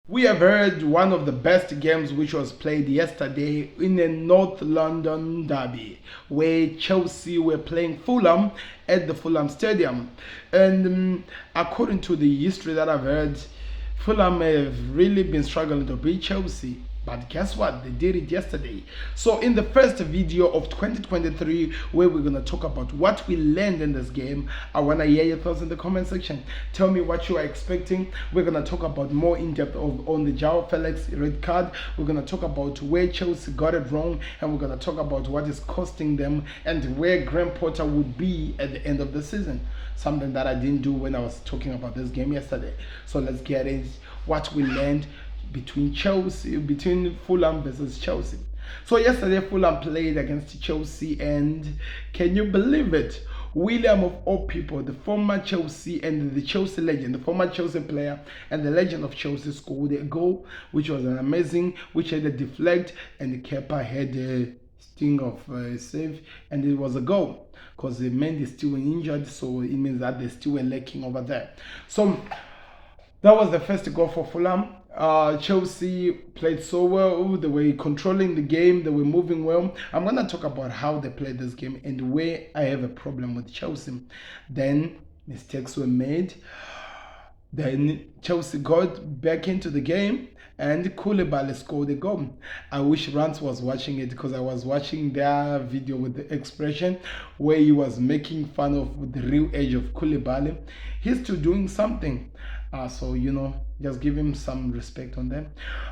We have heard one of the best games which was played yesterday in a North London derby where Chelsea were playing Fulham at the Fulham Stadium. And according to the history that I've heard, Fulham have really been struggling to beat Chelsea. But guess what? They did it yesterday. So in the first video of 2023, where we're going to talk about what we learned in this game, I want to hear your thoughts in the comment section. Tell me what you are expecting. We're going to talk about more in depth on the Jaoe Félix red card. We're going to talk about where Chelsea got it wrong, and we're going to talk about what is costing them and where Graham Potter would be at the end of the season. Something that I didn't do when I was talking about this game yesterday. So let's get into what we learned between Fulham versus Chelsea. So yesterday Fulham played against Chelsea, and can you believe it? William, of all people, the former Chelsea and the Chelsea legend, the former Chelsea player and the legend of Chelsea, scored a goal which was an amazing, which had a deflect, and the keeper had a sting of save, and it was a goal because the man is still injured, so it means that they're still lacking over there. So that was the first goal for Fulham. Chelsea played so well. They were controlling the game. They were moving well. I'm going to talk about how they played this game and where I have a problem with Chelsea. Then mistakes were made. Then Chelsea got back into the game and Koulibaly scored a goal. I wish Rance was watching it, because I was watching their video with the expression where he was making fun of the real age of Koulibaly. He's still doing something. So, just give him some respect on them.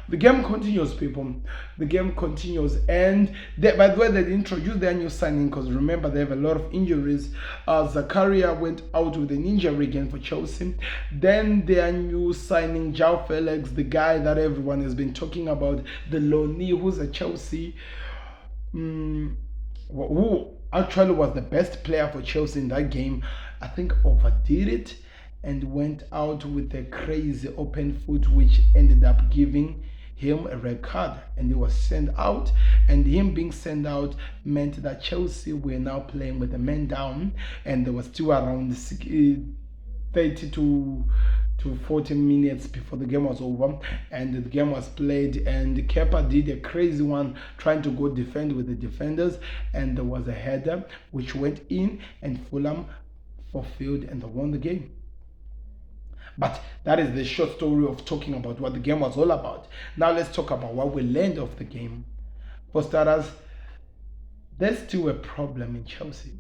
The game continues, people. The game continues. And by the way, they introduced their new signing, because remember, they have a lot of injuries. Zakaria went out with an injury again for Chelsea. Then their new signing, Jaoe Félix, the guy that everyone has been talking about, the loanee who's at Chelsea, who actually was the best player for Chelsea in that game, I think overdid it and went out with a crazy open foot, which ended up giving him a red card, and he was sent out. And him being sent out meant that Chelsea were now playing with the men down, and there was still around 30 to 40 minutes before the game was over, and the game was played, and Kepa did a crazy one trying to go defend with the defenders, and there was a header which went in, and Fulham fulfilled and they won the game. But that is the short story of talking about what the game was all about. Now let's talk about what we learned of the game. For starters, there's still a problem in Chelsea.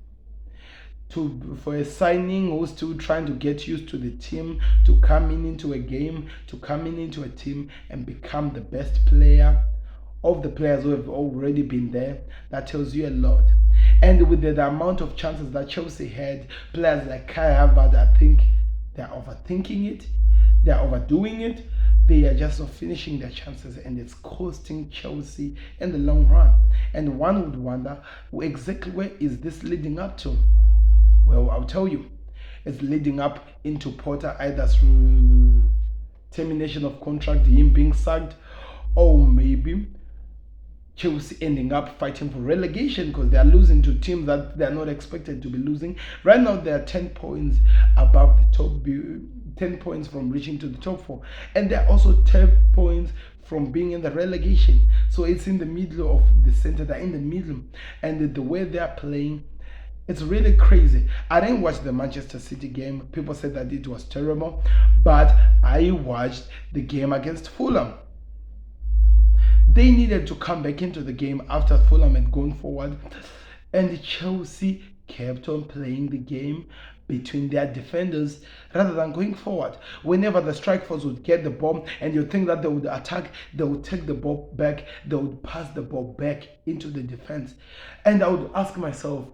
For a signing who's still trying to get used to the team, to come into a game, to come into a team and become the best player of the players who have already been there, that tells you a lot. And with the amount of chances that Chelsea had, players like Kai Havertz, I think they're overthinking it, they're overdoing it, they are just not finishing their chances, and it's costing Chelsea in the long run. And one would wonder, exactly where is this leading up to? Well, I'll tell you, it's leading up into Potter, either through termination of contract, him being sacked, or maybe Chelsea ending up fighting for relegation, because they are losing to teams that they are not expected to be losing. Right now, they are 10 points above the top, 10 points from reaching to the top 4. And they are also 10 points from being in the relegation. So it's in the middle of the center, they're in the middle. And the way they are playing, it's really crazy. I didn't watch the Manchester City game. People said that it was terrible. But I watched the game against Fulham. They needed to come back into the game after Fulham had gone forward, and Chelsea kept on playing the game between their defenders rather than going forward. Whenever the strike force would get the ball and you think that they would attack, they would take the ball back, they would pass the ball back into the defense. And I would ask myself,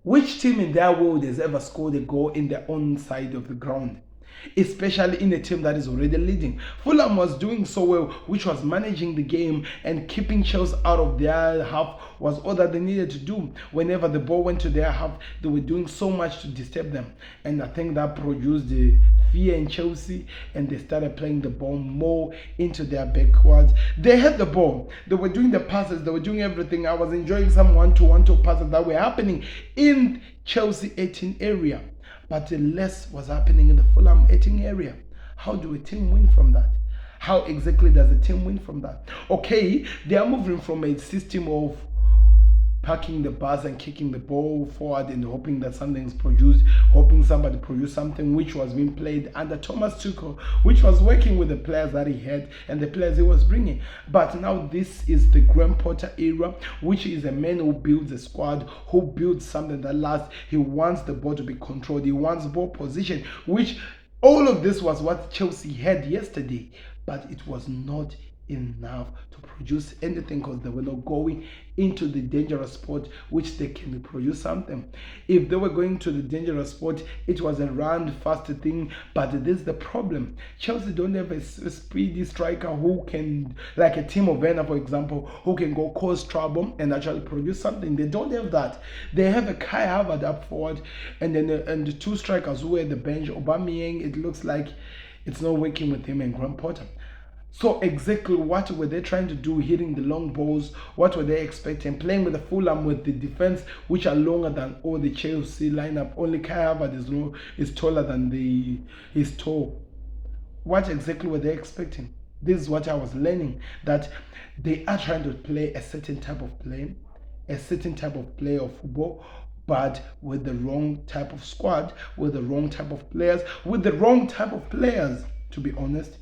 which team in their world has ever scored a goal in their own side of the ground? Especially in a team that is already leading. Fulham was doing so well, which was managing the game and keeping Chelsea out of their half was all that they needed to do. Whenever the ball went to their half, they were doing so much to disturb them. And I think that produced the fear in Chelsea, and they started playing the ball more into their backwards. They had the ball, they were doing the passes, they were doing everything. I was enjoying some one-to-one passes that were happening in Chelsea 18 area. But less was happening in the Fulham 18 area. How do a team win from that? How exactly does the team win from that? Okay, they are moving from a system of parking the bus and kicking the ball forward and hoping that something is produced, hoping somebody produce something, which was being played under Thomas Tuchel, which was working with the players that he had and the players he was bringing. But now this is the Graham Potter era, which is a man who builds a squad, who builds something that lasts. He wants the ball to be controlled. He wants ball position, which all of this was what Chelsea had yesterday, but it was not enough to produce anything because they were not going into the dangerous spot which they can produce something. If they were going to the dangerous spot, it was a run fast thing, but this is the problem. Chelsea don't have a speedy striker who can, like a Timo Werner for example, who can go cause trouble and actually produce something. They don't have that. They have a Kai Havertz up forward and then and the two strikers who are at the bench. Aubameyang, it looks like it's not working with him and Graham Potter. So exactly what were they trying to do, hitting the long balls? What were they expecting? Playing with the Fulham with the defense, which are longer than all the Chelsea lineup. Only Kai Havertz is taller than his tall. What exactly were they expecting? This is what I was learning, that they are trying to play a certain type of play, a certain type of play of football, but with the wrong type of squad, with the wrong type of players, to be honest.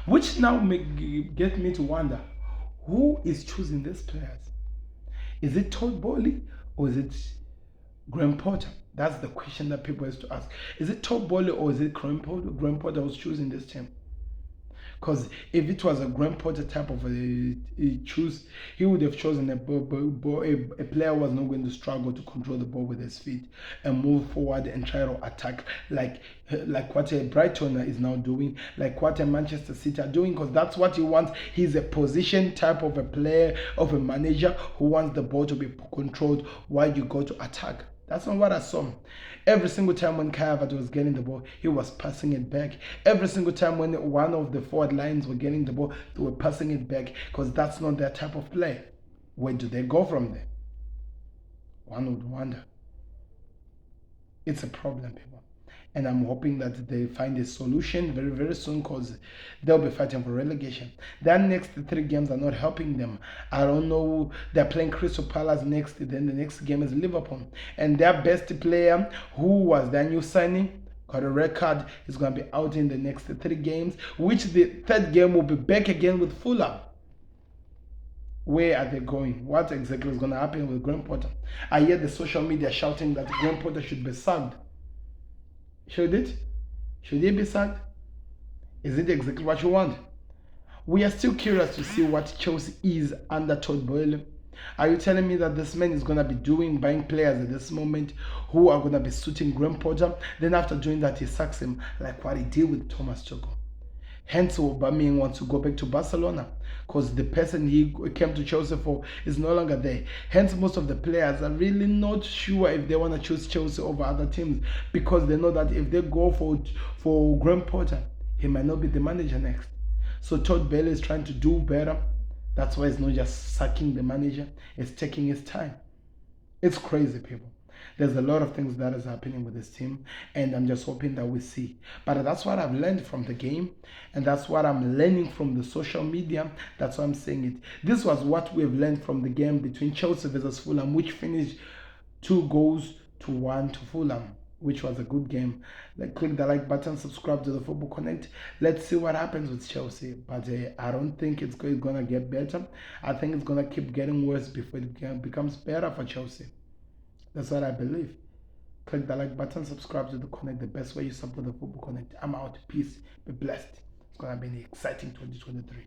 Which now get me to wonder, who is choosing these players? Is it Todd Bowley or is it Graham Potter? That's the question that people have to ask. Is it Todd Bowley or is it Graham Potter who's choosing this team? Because if it was a Graham Potter type of a choose, he would have chosen a player who was not going to struggle to control the ball with his feet and move forward and try to attack like what a Brighton is now doing, like what a Manchester City are doing, because that's what he wants. He's a position type of a player, of a manager who wants the ball to be controlled while you go to attack. That's not what I saw. Every single time when Kai Havertz was getting the ball, he was passing it back. Every single time when one of the forward lines were getting the ball, they were passing it back, because that's not their type of play. Where do they go from there? One would wonder. It's a problem, people. And I'm hoping that they find a solution very, very soon, because they'll be fighting for relegation. Their next 3 games are not helping them. I don't know. They're playing Crystal Palace next. Then the next game is Liverpool. And their best player, who was their new signing, got a red card, is going to be out in the next 3 games, which the 3rd game will be back again with Fulham. Where are they going? What exactly is going to happen with Graham Potter? I hear the social media shouting that Graham Potter should be sacked. Should it? Should he be sacked? Is it exactly what you want? We are still curious to see what Chelsea is under Todd Bowley. Are you telling me that this man is going to be buying players at this moment who are going to be suiting Graham Potter? Then after doing that, he sacks him like what he did with Thomas Tuchel. Hence, Aubameyang wants to go back to Barcelona because the person he came to Chelsea for is no longer there. Hence, most of the players are really not sure if they want to choose Chelsea over other teams, because they know that if they go for Graham Potter, he might not be the manager next. So Todd Bowley is trying to do better. That's why it's not just sacking the manager. It's taking his time. It's crazy, people. There's a lot of things that is happening with this team, and I'm just hoping that we see. But that's what I've learned from the game, and that's what I'm learning from the social media. That's why I'm saying it. This was what we've learned from the game between Chelsea versus Fulham, which finished 2-1 to Fulham, which was a good game. Click the like button, subscribe to the Football Connect. Let's see what happens with Chelsea. But I don't think it's going to get better. I think it's going to keep getting worse before it becomes better for Chelsea. That's what I believe. Click the like button, subscribe to the Connect, the best way you support the Football Connect. I'm out. Peace. Be blessed. It's going to be an exciting 2023.